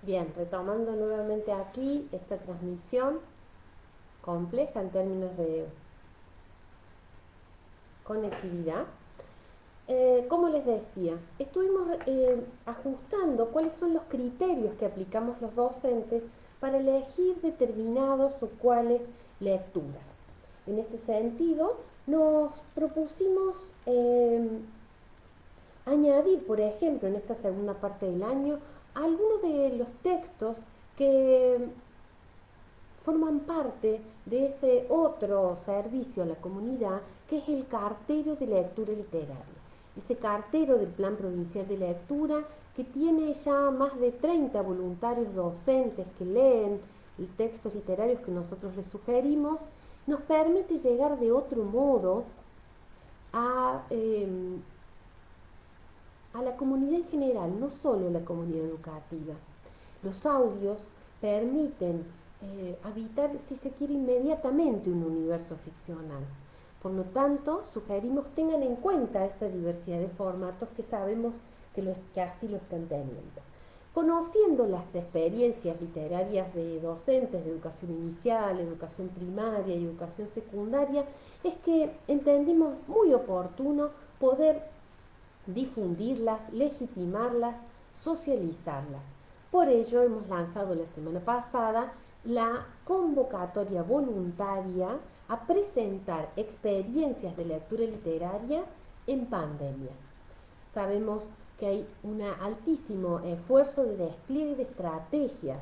Bien, retomando nuevamente aquí esta transmisión compleja en términos de conectividad. Como les decía, estuvimos ajustando cuáles son los criterios que aplicamos los docentes para elegir determinados o cuáles lecturas. En ese sentido, nos propusimos añadir, por ejemplo, en esta segunda parte del año, algunos de los textos que forman parte de ese otro servicio a la comunidad que es el cartero de lectura literaria. Ese cartero del Plan Provincial de Lectura que tiene ya más de 30 voluntarios docentes que leen textos literarios que nosotros les sugerimos, nos permite llegar de otro modo a, a la comunidad en general, no solo la comunidad educativa. Los audios permiten habitar, si se quiere, inmediatamente un universo ficcional. Por lo tanto, sugerimos tengan en cuenta esa diversidad de formatos que sabemos que así lo están teniendo. Conociendo las experiencias literarias de docentes de educación inicial, educación primaria y educación secundaria, es que entendimos muy oportuno poder difundirlas, legitimarlas, socializarlas. Por ello hemos lanzado la semana pasada la convocatoria voluntaria a presentar experiencias de lectura literaria en pandemia. Sabemos que hay un altísimo esfuerzo de despliegue de estrategias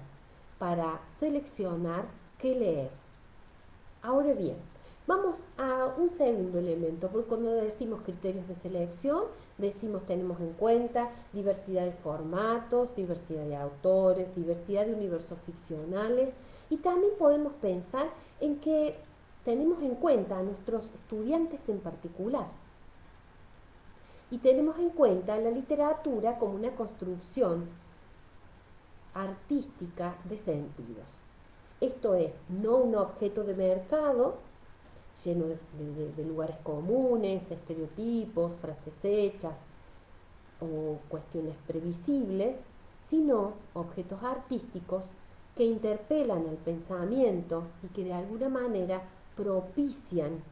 para seleccionar qué leer. Ahora bien, vamos a un segundo elemento, porque cuando decimos criterios de selección, decimos tenemos en cuenta diversidad de formatos, diversidad de autores, diversidad de universos ficcionales, y también podemos pensar en que tenemos en cuenta a nuestros estudiantes en particular. Y tenemos en cuenta la literatura como una construcción artística de sentidos. Esto es, no un objeto de mercado lleno de lugares comunes, estereotipos, frases hechas o cuestiones previsibles, sino objetos artísticos que interpelan el pensamiento y que de alguna manera propician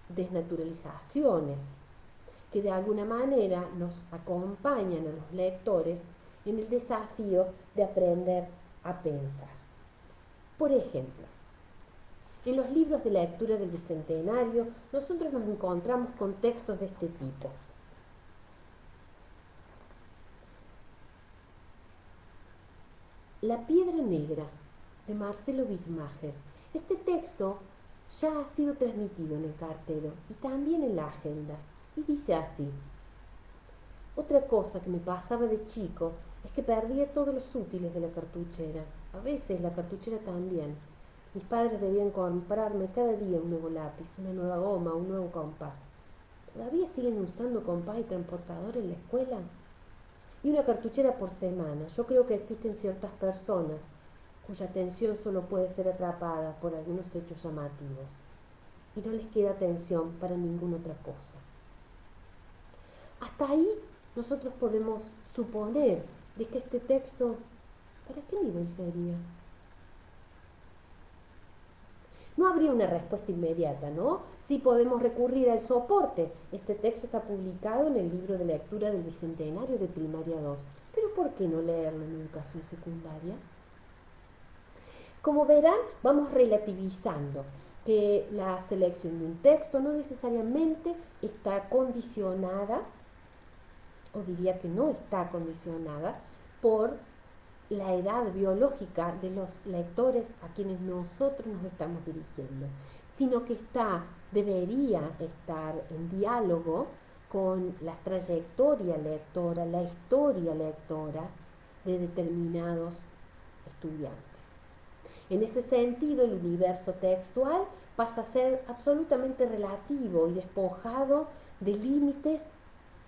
desnaturalizaciones, que de alguna manera nos acompañan a los lectores en el desafío de aprender a pensar. Por ejemplo, en los libros de lectura del Bicentenario, nosotros nos encontramos con textos de este tipo. La piedra negra, de Marcelo Wittmacher. Este texto ya ha sido transmitido en el cartero y también en la agenda. Y dice así: otra cosa que me pasaba de chico es que perdía todos los útiles de la cartuchera. A veces la cartuchera también. Mis padres debían comprarme cada día un nuevo lápiz, una nueva goma, un nuevo compás. ¿Todavía siguen usando compás y transportador en la escuela? Y una cartuchera por semana. Yo creo que existen ciertas personas cuya atención solo puede ser atrapada por algunos hechos llamativos y no les queda atención para ninguna otra cosa. Hasta ahí nosotros podemos suponer de que este texto, ¿para qué nivel sería? No habría una respuesta inmediata, ¿no? Sí podemos recurrir al soporte. Este texto está publicado en el libro de lectura del Bicentenario de Primaria 2. Pero ¿por qué no leerlo en educación secundaria? Como verán, vamos relativizando que la selección de un texto no necesariamente está condicionada, o diría que no está condicionada, por la edad biológica de los lectores a quienes nosotros nos estamos dirigiendo, sino que debería estar en diálogo con la trayectoria lectora, la historia lectora de determinados estudiantes. En ese sentido, el universo textual pasa a ser absolutamente relativo y despojado de límites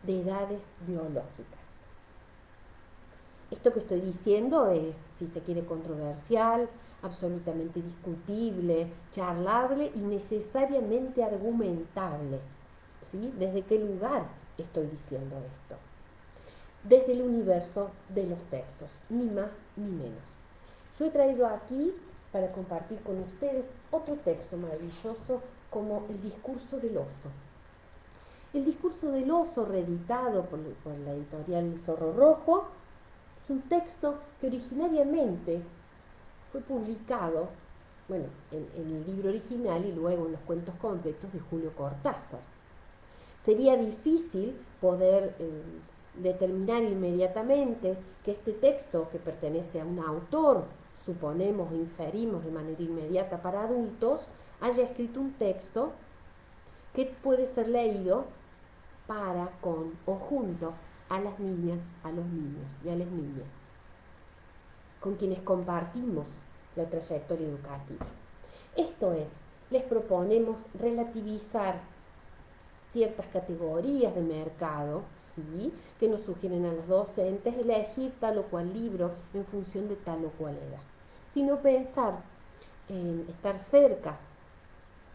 de edades biológicas. Esto que estoy diciendo es, si se quiere, controversial, absolutamente discutible, charlable y necesariamente argumentable. ¿Sí? ¿Desde qué lugar estoy diciendo esto? desde el universo de los textos, ni más ni menos. Yo he traído aquí para compartir con ustedes otro texto maravilloso como El discurso del oso. El discurso del oso, reeditado por la editorial Zorro Rojo, es un texto que originariamente fue publicado, bueno, en el libro original y luego en los cuentos completos de Julio Cortázar. Sería difícil poder determinar inmediatamente que este texto, que pertenece a un autor, suponemos, inferimos de manera inmediata para adultos, haya escrito un texto que puede ser leído para, con o junto a las niñas, a los niños y a las niñas, con quienes compartimos la trayectoria educativa. Esto es, les proponemos relativizar ciertas categorías de mercado, ¿sí?, que nos sugieren a los docentes elegir tal o cual libro en función de tal o cual edad, sino pensar en estar cerca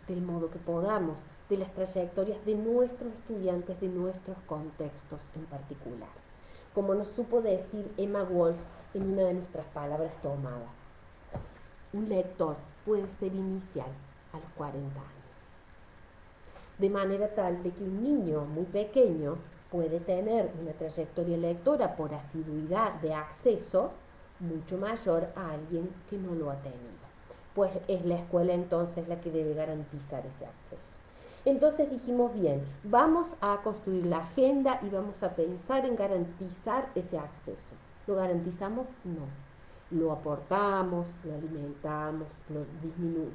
del modo que podamos de las trayectorias de nuestros estudiantes, de nuestros contextos en particular. Como nos supo decir Emma Wolf en una de nuestras palabras tomadas, un lector puede ser inicial a los 40 años. De manera tal de que un niño muy pequeño puede tener una trayectoria lectora por asiduidad de acceso mucho mayor a alguien que no lo ha tenido. Pues es la escuela entonces la que debe garantizar ese acceso. Entonces dijimos, bien, vamos a construir la agenda y vamos a pensar en garantizar ese acceso. ¿Lo garantizamos? No. Lo aportamos, lo alimentamos,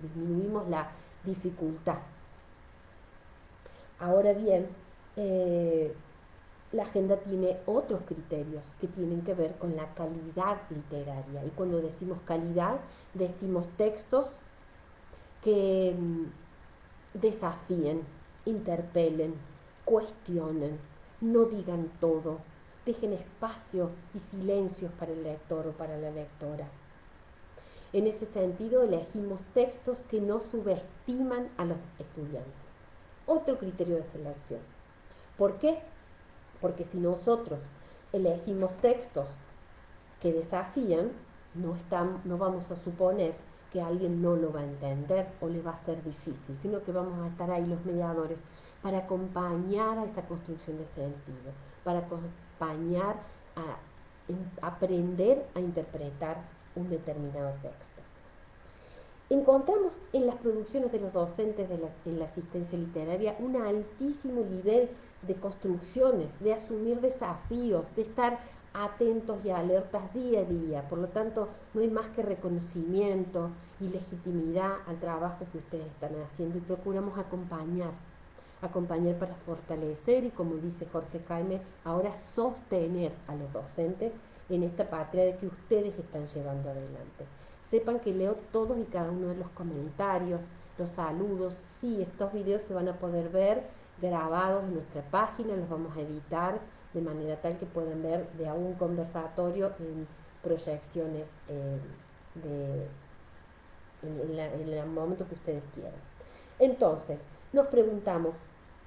disminuimos la dificultad. Ahora bien, la agenda tiene otros criterios que tienen que ver con la calidad literaria. Y cuando decimos calidad, decimos textos que desafíen, interpelen, cuestionen, no digan todo, dejen espacio y silencios para el lector o para la lectora. En ese sentido, elegimos textos que no subestiman a los estudiantes. Otro criterio de selección. ¿Por qué? Porque si nosotros elegimos textos que desafían, no vamos a suponer que alguien no lo va a entender o le va a ser difícil, sino que vamos a estar ahí los mediadores para acompañar a esa construcción de sentido, para acompañar a aprender a interpretar un determinado texto. Encontramos en las producciones de los docentes en la asistencia literaria un altísimo nivel de construcciones, de asumir desafíos, de estar atentos y alertas día a día. Por lo tanto, no hay más que reconocimiento y legitimidad al trabajo que ustedes están haciendo y procuramos acompañar para fortalecer y, como dice Jorge Jaime, ahora sostener a los docentes en esta patria de que ustedes están llevando adelante. Sepan que leo todos y cada uno de los comentarios, los saludos. Sí, estos videos se van a poder ver grabados en nuestra página, los vamos a editar de manera tal que puedan ver de un conversatorio en proyecciones en el momento que ustedes quieran. Entonces, nos preguntamos,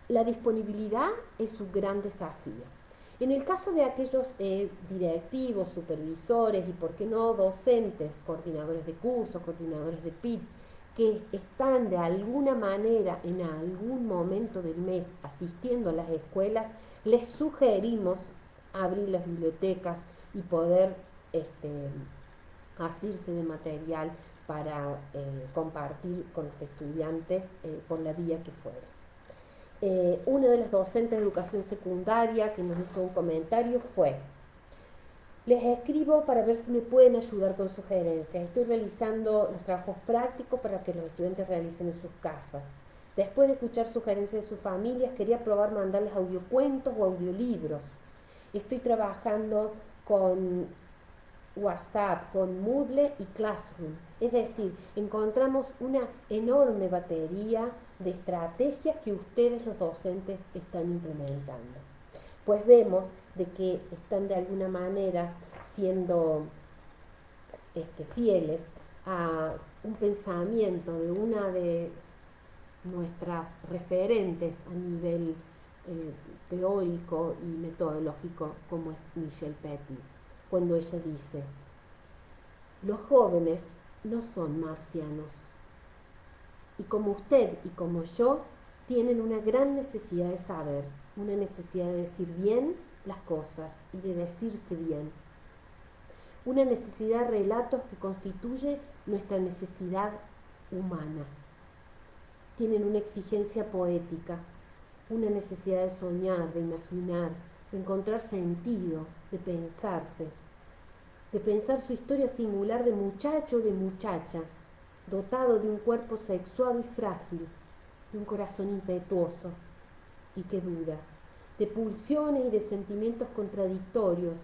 la disponibilidad es un gran desafío. En el caso de aquellos directivos, supervisores y, por qué no, docentes, coordinadores de cursos, coordinadores de PIT, que están de alguna manera en algún momento del mes asistiendo a las escuelas, les sugerimos abrir las bibliotecas y poder asirse de material para compartir con los estudiantes por la vía que fuera. Una de las docentes de educación secundaria que nos hizo un comentario fue: les escribo para ver si me pueden ayudar con sugerencias. Estoy realizando los trabajos prácticos para que los estudiantes realicen en sus casas. Después de escuchar sugerencias de sus familias, quería probar mandarles audiocuentos o audiolibros. Estoy trabajando con WhatsApp, con Moodle y Classroom. Es decir, encontramos una enorme batería de estrategias que ustedes, los docentes, están implementando. Pues vemos de que están de alguna manera siendo fieles a un pensamiento de una de nuestras referentes a nivel teórico y metodológico como es Michelle Petit, cuando ella dice: los jóvenes no son marcianos, y como usted y como yo, tienen una gran necesidad de saber, una necesidad de decir bien las cosas y de decirse bien, una necesidad de relatos que constituye nuestra necesidad humana. Tienen una exigencia poética, una necesidad de soñar, de imaginar, de encontrar sentido, de pensar su historia singular de muchacho o de muchacha, dotado de un cuerpo sexual y frágil, de un corazón impetuoso y que duda, de pulsiones y de sentimientos contradictorios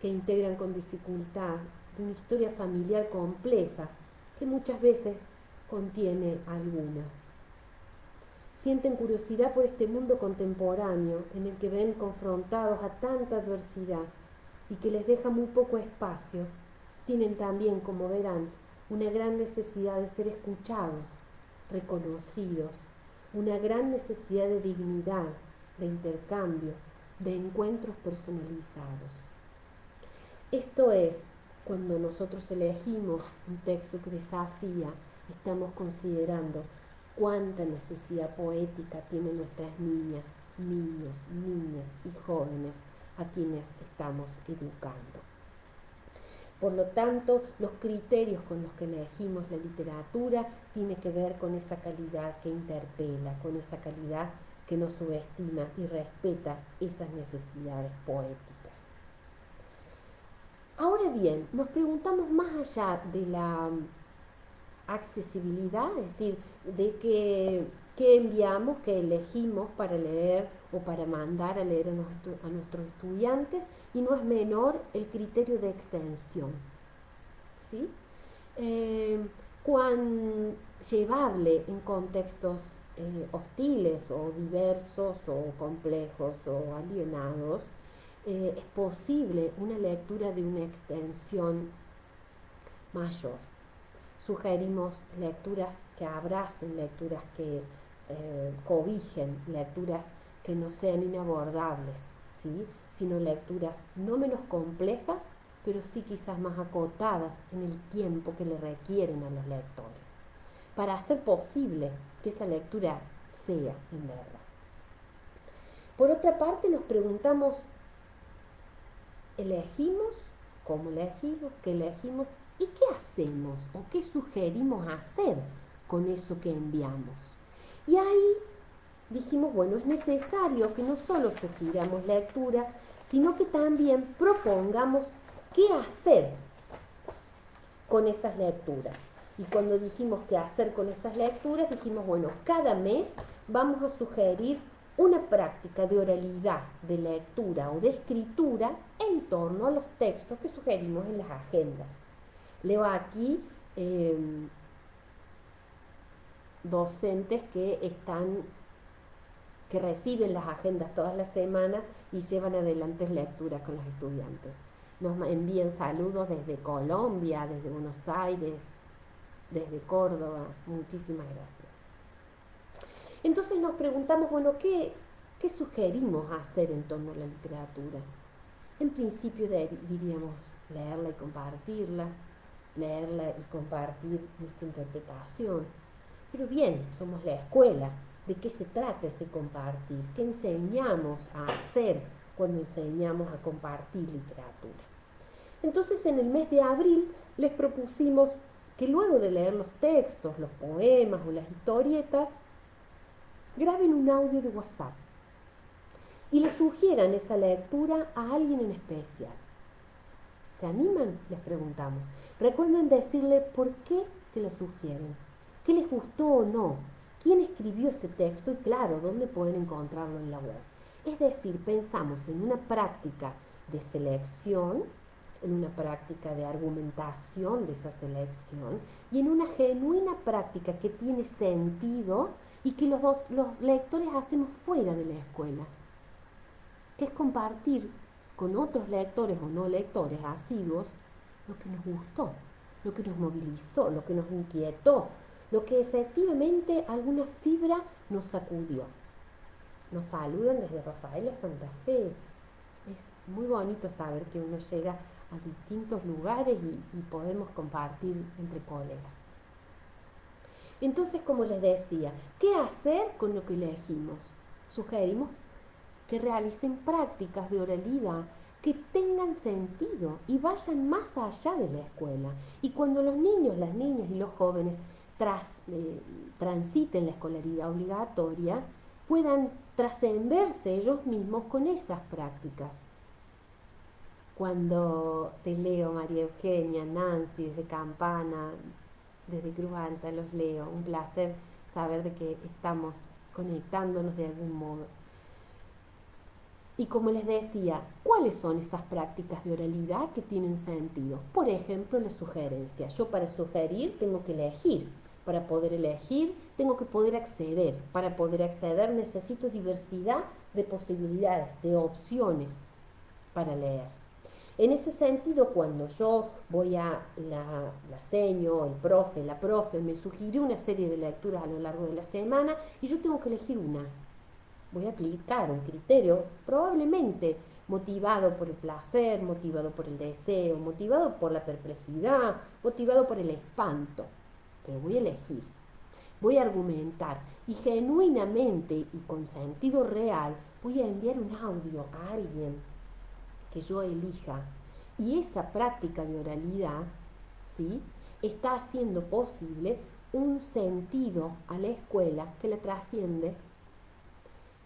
que integran con dificultad, de una historia familiar compleja que muchas veces contiene algunas. Sienten curiosidad por este mundo contemporáneo en el que ven confrontados a tanta adversidad y que les deja muy poco espacio. Tienen también, como verán, una gran necesidad de ser escuchados, reconocidos, una gran necesidad de dignidad, de intercambio, de encuentros personalizados. Esto es, cuando nosotros elegimos un texto que desafía, estamos considerando cuánta necesidad poética tienen nuestras niñas, niños, niñas y jóvenes a quienes estamos educando. Por lo tanto, los criterios con los que elegimos la literatura tienen que ver con esa calidad que interpela, con esa calidad que nos subestima y respeta esas necesidades poéticas. Ahora bien, nos preguntamos más allá de la accesibilidad, es decir, de qué enviamos, qué elegimos para leer o para mandar a leer a nuestros estudiantes, y no es menor el criterio de extensión, ¿sí? Cuán llevable en contextos hostiles o diversos o complejos o alienados es posible una lectura de una extensión mayor. Sugerimos lecturas que abracen, lecturas que cobijen, lecturas que no sean inabordables, ¿sí? Sino lecturas no menos complejas, pero sí quizás más acotadas en el tiempo que le requieren a los lectores, para hacer posible que esa lectura sea en verdad. Por otra parte, nos preguntamos: ¿elegimos? ¿Cómo elegimos? ¿Qué elegimos? ¿Y qué hacemos o qué sugerimos hacer con eso que enviamos? Y ahí dijimos, bueno, es necesario que no solo sugiramos lecturas, sino que también propongamos qué hacer con esas lecturas. Y cuando dijimos qué hacer con esas lecturas, dijimos, bueno, cada mes vamos a sugerir una práctica de oralidad, de lectura o de escritura en torno a los textos que sugerimos en las agendas. Leo aquí docentes que reciben las agendas todas las semanas y llevan adelante lecturas con los estudiantes. Nos envían saludos desde Colombia, desde Buenos Aires, desde Córdoba. Muchísimas gracias. Entonces nos preguntamos, bueno, ¿qué sugerimos hacer en torno a la literatura? En principio diríamos leerla y compartirla, leerla y compartir nuestra interpretación. Pero bien, somos la escuela. ¿De qué se trata ese compartir? ¿Qué enseñamos a hacer cuando enseñamos a compartir literatura? Entonces, en el mes de abril les propusimos que luego de leer los textos, los poemas o las historietas, graben un audio de WhatsApp y le sugieran esa lectura a alguien en especial. ¿Se animan? Les preguntamos. Recuerden decirle por qué se la sugieren, qué les gustó o no, quién escribió ese texto y, claro, dónde pueden encontrarlo en la web. Es decir, pensamos en una práctica de selección, en una práctica de argumentación de esa selección y en una genuina práctica que tiene sentido y que los lectores hacemos fuera de la escuela, que es compartir con otros lectores o no lectores asiduos lo que nos gustó, lo que nos movilizó, lo que nos inquietó, lo que efectivamente alguna fibra nos sacudió. nos saludan desde Rafael a Santa Fe. Es muy bonito saber que uno llega a distintos lugares y podemos compartir entre colegas. Entonces, como les decía, ¿qué hacer con lo que elegimos? Sugerimos que realicen prácticas de oralidad que tengan sentido y vayan más allá de la escuela. Y cuando los niños, las niñas y los jóvenes transiten la escolaridad obligatoria, puedan trascenderse ellos mismos con esas prácticas. Cuando te leo, María Eugenia, Nancy, desde Campana, desde Cruz Alta, los leo. Un placer saber de que estamos conectándonos de algún modo. Y como les decía, ¿cuáles son esas prácticas de oralidad que tienen sentido? Por ejemplo, la sugerencia. Yo para sugerir tengo que elegir. Para poder elegir tengo que poder acceder. Para poder acceder necesito diversidad de posibilidades, de opciones para leer. En ese sentido, cuando yo voy a la seño, el profe, la profe, me sugirió una serie de lecturas a lo largo de la semana y yo tengo que elegir una. Voy a aplicar un criterio probablemente motivado por el placer, motivado por el deseo, motivado por la perplejidad, motivado por el espanto, pero voy a elegir, voy a argumentar y genuinamente y con sentido real voy a enviar un audio a alguien que yo elija. Y esa práctica de oralidad, ¿sí?, está haciendo posible un sentido a la escuela que la trasciende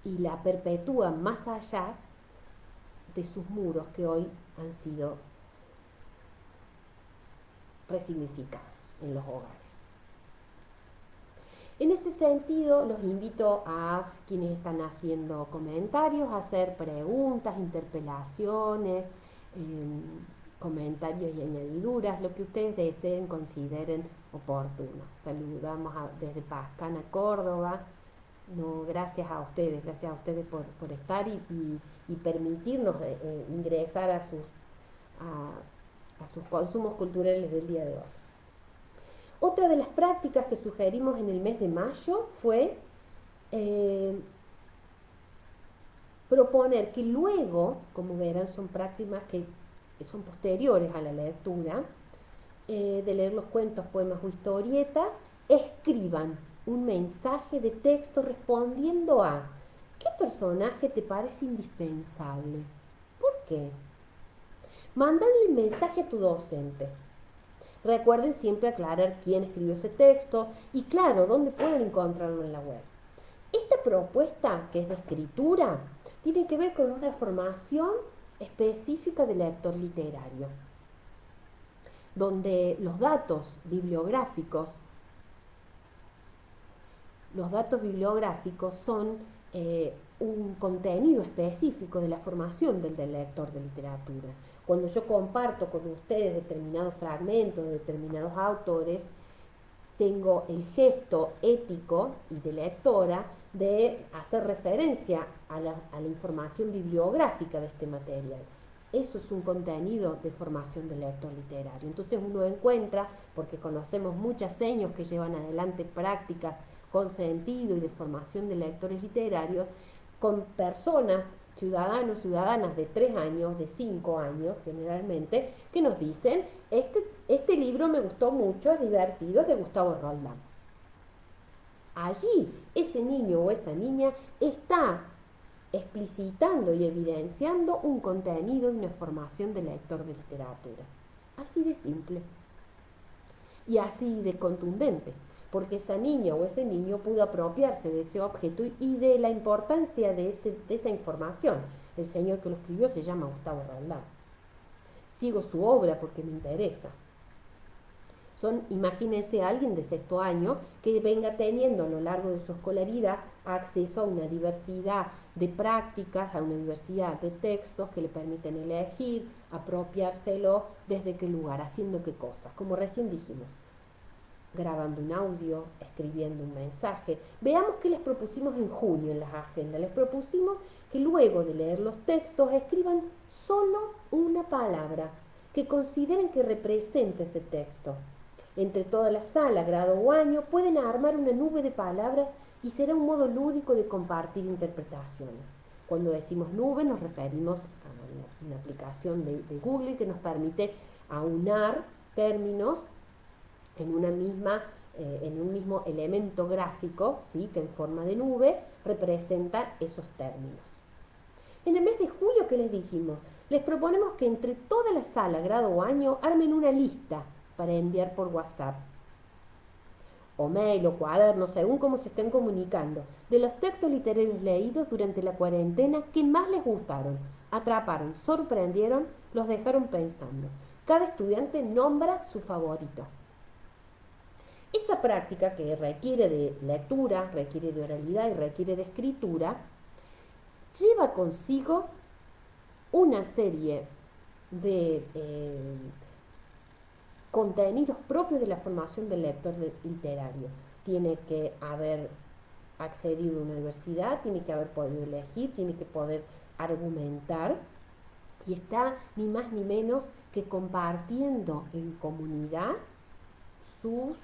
y la perpetúa más allá de sus muros que hoy han sido resignificados en los hogares. En ese sentido, los invito a quienes están haciendo comentarios, a hacer preguntas, interpelaciones, comentarios y añadiduras, lo que ustedes deseen, consideren oportuno. Saludamos desde Pascana, Córdoba. No, gracias a ustedes por estar y permitirnos ingresar a sus consumos culturales del día de hoy. Otra de las prácticas que sugerimos en el mes de mayo fue proponer que luego, como verán, son prácticas que son posteriores a la lectura, de leer los cuentos, poemas o historietas, escriban un mensaje de texto respondiendo a ¿qué personaje te parece indispensable? ¿Por qué? Mándale el mensaje a tu docente. Recuerden siempre aclarar quién escribió ese texto y claro, dónde pueden encontrarlo en la web. Esta propuesta, que es de escritura, tiene que ver con una formación específica de lector literario, donde los datos bibliográficos son un contenido específico de la formación del lector de literatura. Cuando yo comparto con ustedes determinados fragmentos de determinados autores, tengo el gesto ético y de lectora de hacer referencia a la información bibliográfica de este material. Eso es un contenido de formación del lector literario. Entonces uno encuentra, porque conocemos muchas seños que llevan adelante prácticas con sentido y de formación de lectores literarios, con personas, ciudadanos, ciudadanas de 3 años, de 5 años generalmente, que nos dicen, este libro me gustó mucho, es divertido, es de Gustavo Roldán. Allí ese niño o esa niña está explicitando y evidenciando un contenido y una formación de lector de literatura. Así de simple y así de contundente, porque esa niña o ese niño pudo apropiarse de ese objeto y de la importancia de esa información. El señor que lo escribió se llama Gustavo Roldán. Sigo su obra porque me interesa. Imagínense a alguien de 6º año que venga teniendo a lo largo de su escolaridad acceso a una diversidad de prácticas, a una diversidad de textos que le permiten elegir, apropiárselo desde qué lugar, haciendo qué cosas, como recién dijimos, grabando un audio, escribiendo un mensaje. Veamos qué les propusimos en junio en las agendas. Les propusimos que luego de leer los textos escriban solo una palabra que consideren que represente ese texto. Entre toda la sala, grado o año, pueden armar una nube de palabras y será un modo lúdico de compartir interpretaciones. Cuando decimos nube nos referimos a una aplicación de Google que nos permite aunar términos en una misma en un mismo elemento gráfico, ¿sí? Que en forma de nube representa esos términos. En el mes de julio, ¿qué les dijimos? Les proponemos que entre toda la sala, grado o año, armen una lista para enviar por WhatsApp o mail o cuaderno, según cómo se estén comunicando, de los textos literarios leídos durante la cuarentena que más les gustaron, atraparon, sorprendieron, los dejaron pensando. Cada estudiante nombra su favorito. Esa práctica que requiere de lectura, requiere de oralidad y requiere de escritura, lleva consigo una serie de contenidos propios de la formación del lector literario. Tiene que haber accedido a una universidad, tiene que haber podido elegir, tiene que poder argumentar y está ni más ni menos que compartiendo en comunidad sus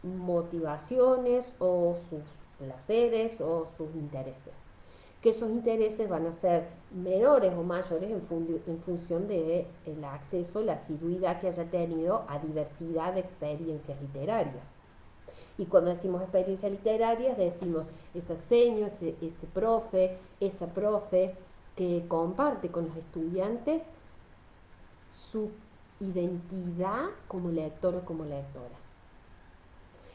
motivaciones o sus placeres o sus intereses. Que esos intereses van a ser menores o mayores en función del acceso, la asiduidad que haya tenido a diversidad de experiencias literarias. Y cuando decimos experiencias literarias, decimos ese seño, ese profe, esa profe que comparte con los estudiantes su identidad como lector o como lectora.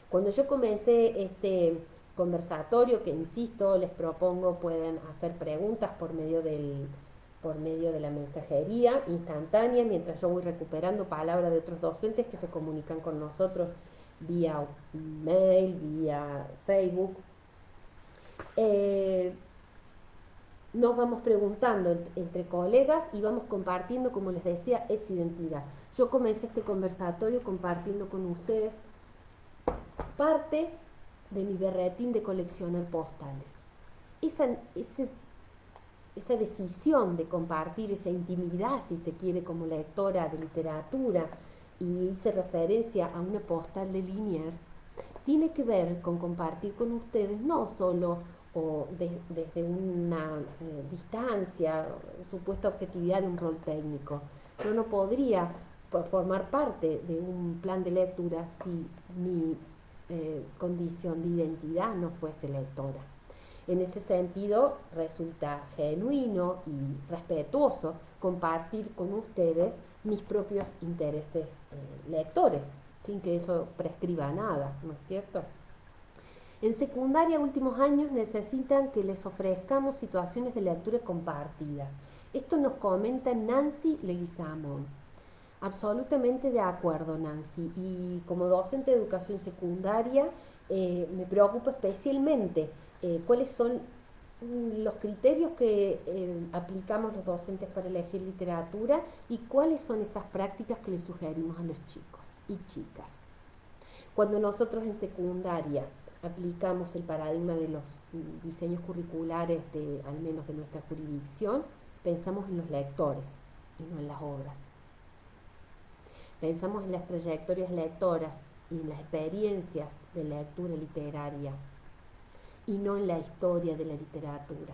Cuando yo comencé este conversatorio, que insisto, les propongo, pueden hacer preguntas por medio de la mensajería instantánea, mientras yo voy recuperando palabras de otros docentes que se comunican con nosotros vía mail, vía Facebook. Nos vamos preguntando entre colegas y vamos compartiendo, como les decía, esa identidad. Yo comencé este conversatorio compartiendo con ustedes parte de mi berretín de coleccionar postales. Esa decisión de compartir esa intimidad, si se quiere, como lectora de literatura, y hice referencia a una postal de Liniers, tiene que ver con compartir con ustedes no solo desde una distancia, supuesta objetividad de un rol técnico. Yo no podría formar parte de un plan de lectura si mi condición de identidad no fuese lectora. En ese sentido, resulta genuino y respetuoso compartir con ustedes mis propios intereses lectores, sin que eso prescriba nada, ¿no es cierto? En secundaria, últimos años, necesitan que les ofrezcamos situaciones de lectura compartidas. Esto nos comenta Nancy Leguizamón. Absolutamente de acuerdo, Nancy. Y como docente de educación secundaria, me preocupa especialmente cuáles son los criterios que aplicamos los docentes para elegir literatura y cuáles son esas prácticas que les sugerimos a los chicos y chicas. Cuando nosotros en secundaria aplicamos el paradigma de los diseños curriculares al menos de nuestra jurisdicción, pensamos en los lectores y no en las obras. Pensamos en las trayectorias lectoras y en las experiencias de lectura literaria y no en la historia de la literatura.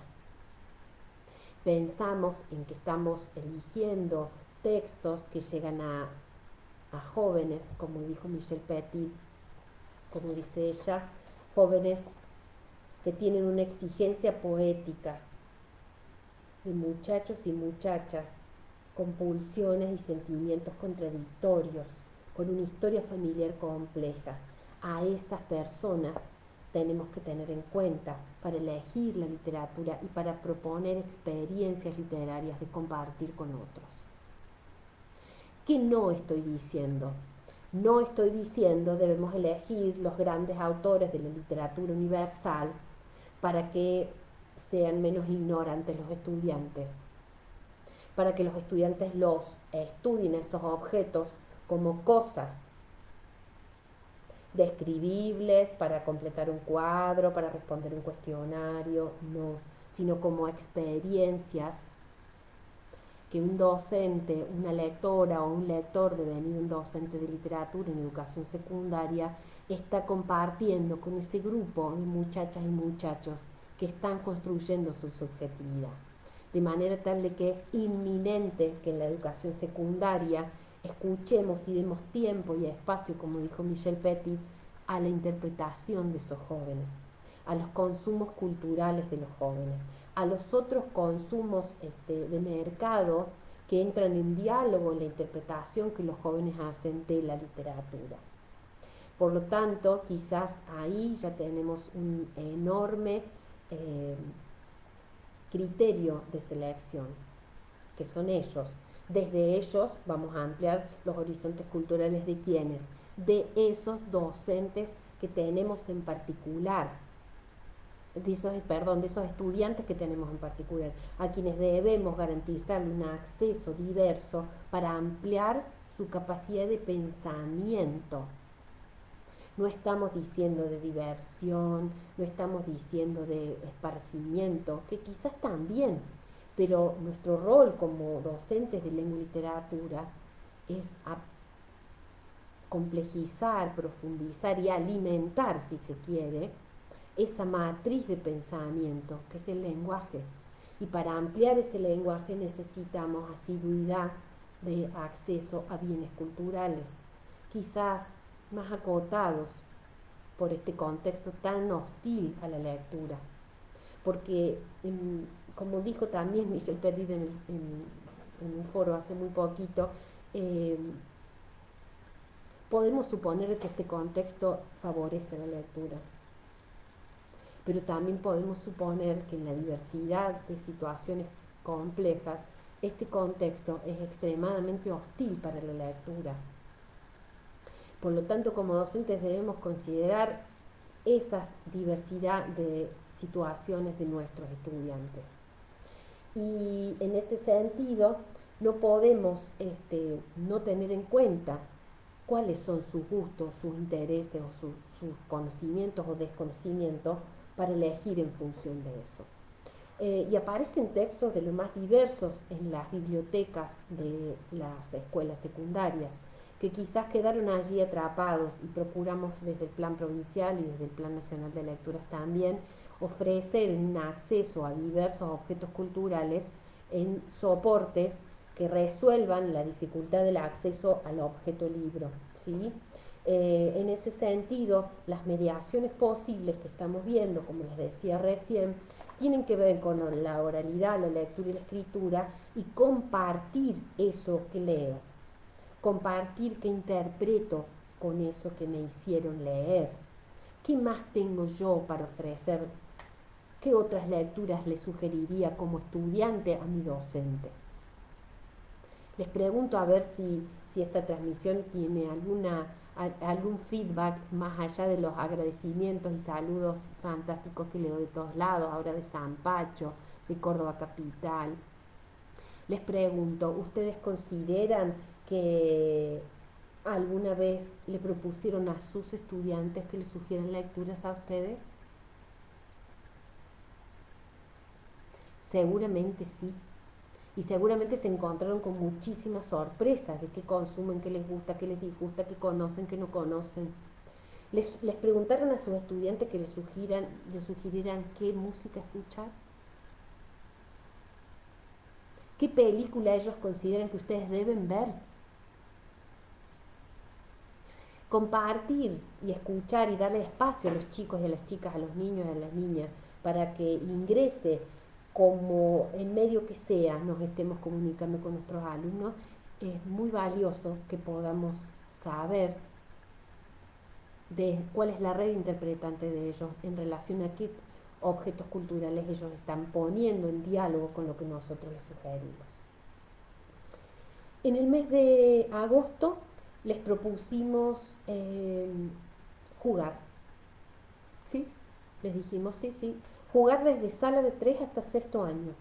Pensamos en que estamos eligiendo textos que llegan a jóvenes, como dijo Michelle Petit, como dice ella, jóvenes que tienen una exigencia poética, de muchachos y muchachas con pulsiones y sentimientos contradictorios, con una historia familiar compleja. A esas personas tenemos que tener en cuenta para elegir la literatura y para proponer experiencias literarias de compartir con otros. ¿Qué no estoy diciendo? No estoy diciendo debemos elegir los grandes autores de la literatura universal para que sean menos ignorantes los estudiantes, para que los estudiantes los estudien esos objetos como cosas describibles para completar un cuadro, para responder un cuestionario, no, sino como experiencias que un docente, una lectora o un lector devenido un docente de literatura en educación secundaria está compartiendo con ese grupo de muchachas y muchachos que están construyendo su subjetividad. De manera tal de que es inminente que en la educación secundaria escuchemos y demos tiempo y espacio, como dijo Michel Petit, a la interpretación de esos jóvenes, a los consumos culturales de los jóvenes, a los otros consumos de mercado que entran en diálogo en la interpretación que los jóvenes hacen de la literatura. Por lo tanto, quizás ahí ya tenemos un enorme criterio de selección, que son ellos. Desde ellos vamos a ampliar los horizontes culturales de quienes, de esos docentes que tenemos en particular, de esos estudiantes que tenemos en particular, a quienes debemos garantizar un acceso diverso para ampliar su capacidad de pensamiento. No estamos diciendo de diversión, no estamos diciendo de esparcimiento, que quizás también, pero nuestro rol como docentes de lengua y literatura es complejizar, profundizar y alimentar, si se quiere, esa matriz de pensamiento que es el lenguaje. Y para ampliar ese lenguaje necesitamos asiduidad de acceso a bienes culturales, quizás más acotados por este contexto tan hostil a la lectura. Porque, como dijo también Michel Petit en un foro hace muy poquito, podemos suponer que este contexto favorece la lectura, pero también podemos suponer que en la diversidad de situaciones complejas, este contexto es extremadamente hostil para la lectura. Por lo tanto, como docentes debemos considerar esa diversidad de situaciones de nuestros estudiantes. Y en ese sentido, no podemos no tener en cuenta cuáles son sus gustos, sus intereses o sus conocimientos o desconocimientos para elegir en función de eso. Y aparecen textos de lo más diversos en las bibliotecas de las escuelas secundarias, que quizás quedaron allí atrapados, y procuramos desde el plan provincial y desde el plan nacional de lecturas también ofrecer un acceso a diversos objetos culturales en soportes que resuelvan la dificultad del acceso al objeto libro, ¿sí? En ese sentido, las mediaciones posibles que estamos viendo, como les decía recién, tienen que ver con la oralidad, la lectura y la escritura, y compartir eso que leo, compartir que interpreto con eso que me hicieron leer. ¿Qué más tengo yo para ofrecer? ¿Qué otras lecturas le sugeriría como estudiante a mi docente? Les pregunto a ver si esta transmisión tiene algún feedback más allá de los agradecimientos y saludos fantásticos que le doy de todos lados, ahora de San Pacho, de Córdoba Capital. Les pregunto, ¿ustedes consideran que alguna vez le propusieron a sus estudiantes que les sugieran lecturas a ustedes? Seguramente sí. Y seguramente se encontraron con muchísimas sorpresas de qué consumen, qué les gusta, qué les disgusta, qué conocen, qué no conocen. Les preguntaron a sus estudiantes que les sugirieran qué música escuchar, qué película ellos consideran que ustedes deben ver. Compartir y escuchar y darle espacio a los chicos y a las chicas, a los niños y a las niñas, para que ingrese como en medio que sea nos estemos comunicando con nuestros alumnos, es muy valioso que podamos saber de cuál es la red interpretante de ellos en relación a qué objetos culturales ellos están poniendo en diálogo con lo que nosotros les sugerimos. En el mes de agosto les propusimos jugar, ¿sí? Les dijimos, sí, jugar desde sala de 3 hasta sexto año,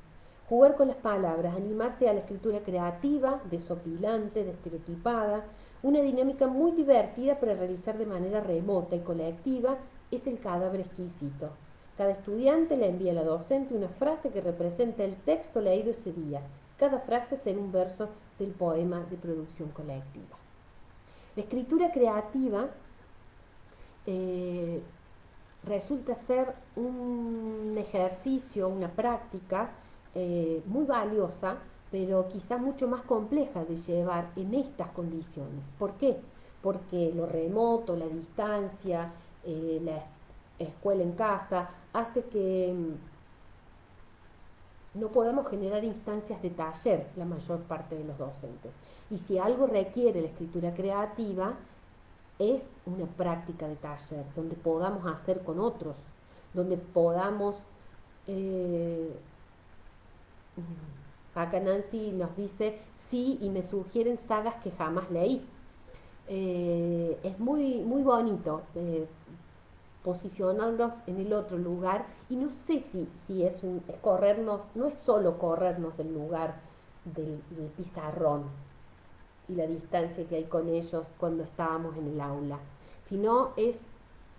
jugar con las palabras, animarse a la escritura creativa, desopilante, estereotipada, una dinámica muy divertida para realizar de manera remota y colectiva es el cadáver exquisito. Cada estudiante le envía a la docente una frase que representa el texto leído ese día. cada frase ser un verso del poema de producción colectiva. La escritura creativa resulta ser un ejercicio, una práctica muy valiosa, pero quizá mucho más compleja de llevar en estas condiciones. ¿Por qué? Porque lo remoto, la distancia, la escuela en casa, hace que no podamos generar instancias de taller la mayor parte de los docentes. Y si algo requiere la escritura creativa, es una práctica de taller, donde podamos hacer con otros, donde podamos... eh, acá Nancy nos dice, sí, y me sugieren sagas que jamás leí. Es muy, muy bonito posicionarnos en el otro lugar y no sé si es corrernos, no es solo corrernos del lugar del pizarrón y la distancia que hay con ellos cuando estábamos en el aula, sino es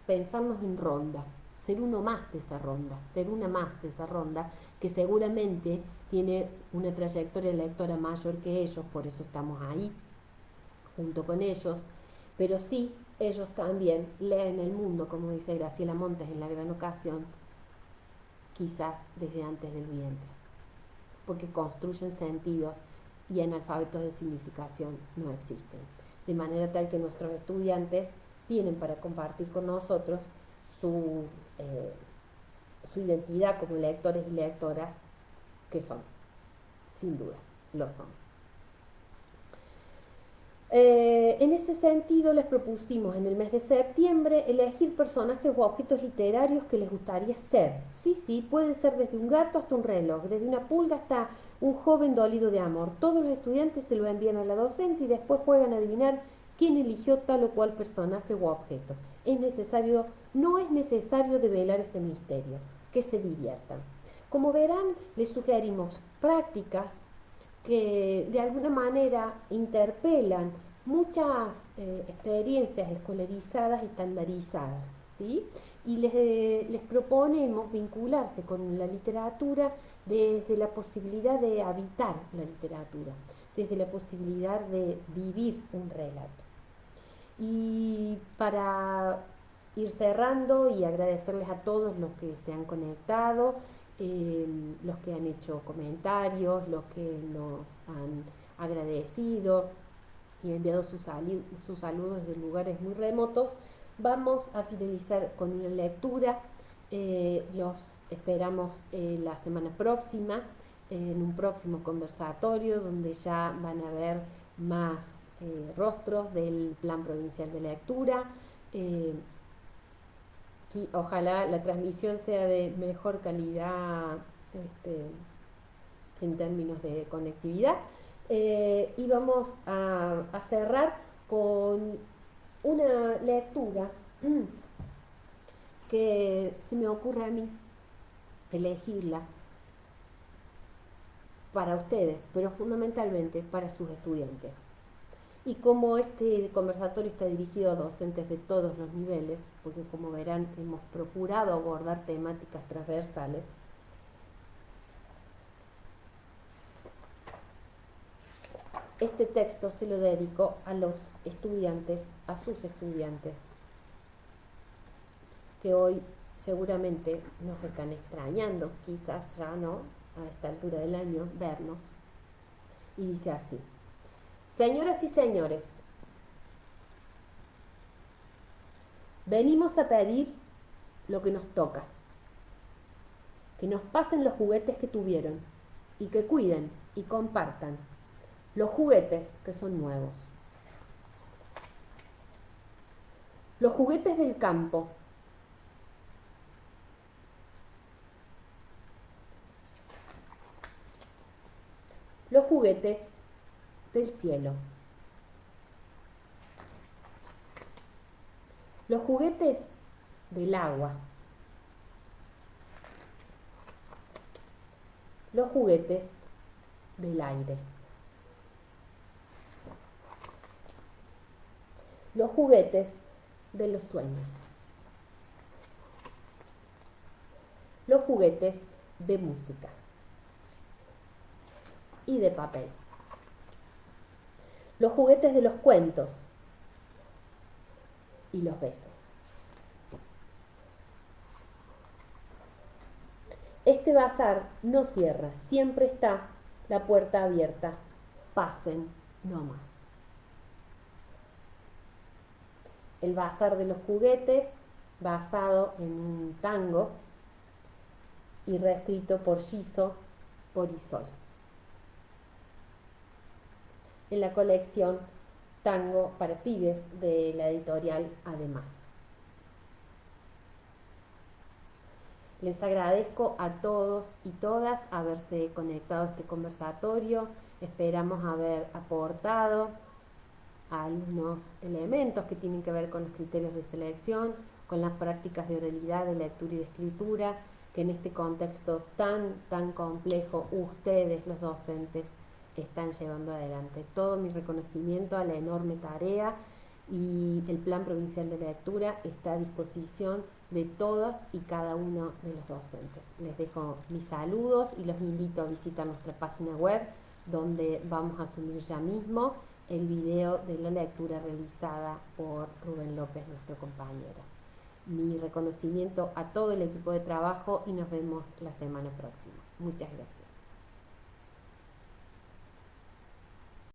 pensarnos en ronda, ser uno más de esa ronda, ser una más de esa ronda que seguramente tiene una trayectoria lectora mayor que ellos, por eso estamos ahí junto con ellos, pero sí, ellos también leen el mundo, como dice Graciela Montes en La Gran Ocasión, quizás desde antes del vientre, porque construyen sentidos y analfabetos de significación no existen. De manera tal que nuestros estudiantes tienen para compartir con nosotros su, eh, su identidad como lectores y lectoras, que son, sin dudas, lo son. En ese sentido, les propusimos en el mes de septiembre elegir personajes o objetos literarios que les gustaría ser. Sí, sí, puede ser desde un gato hasta un reloj, desde una pulga hasta un joven dolido de amor. Todos los estudiantes se lo envían a la docente y después juegan a adivinar quién eligió tal o cual personaje o objeto. No es necesario develar ese misterio, que se diviertan. Como verán, les sugerimos prácticas que de alguna manera interpelan muchas experiencias escolarizadas estandarizadas, ¿sí? Y les proponemos vincularse con la literatura desde la posibilidad de habitar la literatura, desde la posibilidad de vivir un relato. Y para ir cerrando y agradecerles a todos los que se han conectado, los que han hecho comentarios, los que nos han agradecido y enviado sus saludos desde lugares muy remotos, vamos a finalizar con una lectura. Los esperamos la semana próxima en un próximo conversatorio donde ya van a ver más rostros del Plan Provincial de Lectura. Ojalá la transmisión sea de mejor calidad en términos de conectividad. Y vamos a cerrar con una lectura que se me ocurre a mí elegirla para ustedes, pero fundamentalmente para sus estudiantes. Y como este conversatorio está dirigido a docentes de todos los niveles, porque como verán hemos procurado abordar temáticas transversales, este texto se lo dedico a los estudiantes, a sus estudiantes, que hoy seguramente nos están extrañando, quizás ya no, a esta altura del año, vernos. Y dice así: señoras y señores, venimos a pedir lo que nos toca, que nos pasen los juguetes que tuvieron y que cuiden y compartan los juguetes que son nuevos. Los juguetes del campo, los juguetes del cielo, los juguetes del agua, los juguetes del aire, los juguetes de los sueños, los juguetes de música. y de papel. Los juguetes de los cuentos y los besos. Este bazar no cierra, siempre está la puerta abierta. Pasen no más. El bazar de los juguetes, basado en un tango y reescrito por Giso Borisol, en la colección Tango para Pibes de la editorial Además. Les agradezco a todos y todas haberse conectado a este conversatorio. Esperamos haber aportado algunos elementos que tienen que ver con los criterios de selección, con las prácticas de oralidad, de lectura y de escritura, que en este contexto tan complejo ustedes, los docentes, están llevando adelante. Todo mi reconocimiento a la enorme tarea, y el Plan Provincial de Lectura está a disposición de todos y cada uno de los docentes. Les dejo mis saludos y los invito a visitar nuestra página web, donde vamos a subir ya mismo el video de la lectura realizada por Rubén López, nuestro compañero. Mi reconocimiento a todo el equipo de trabajo y nos vemos la semana próxima. Muchas gracias.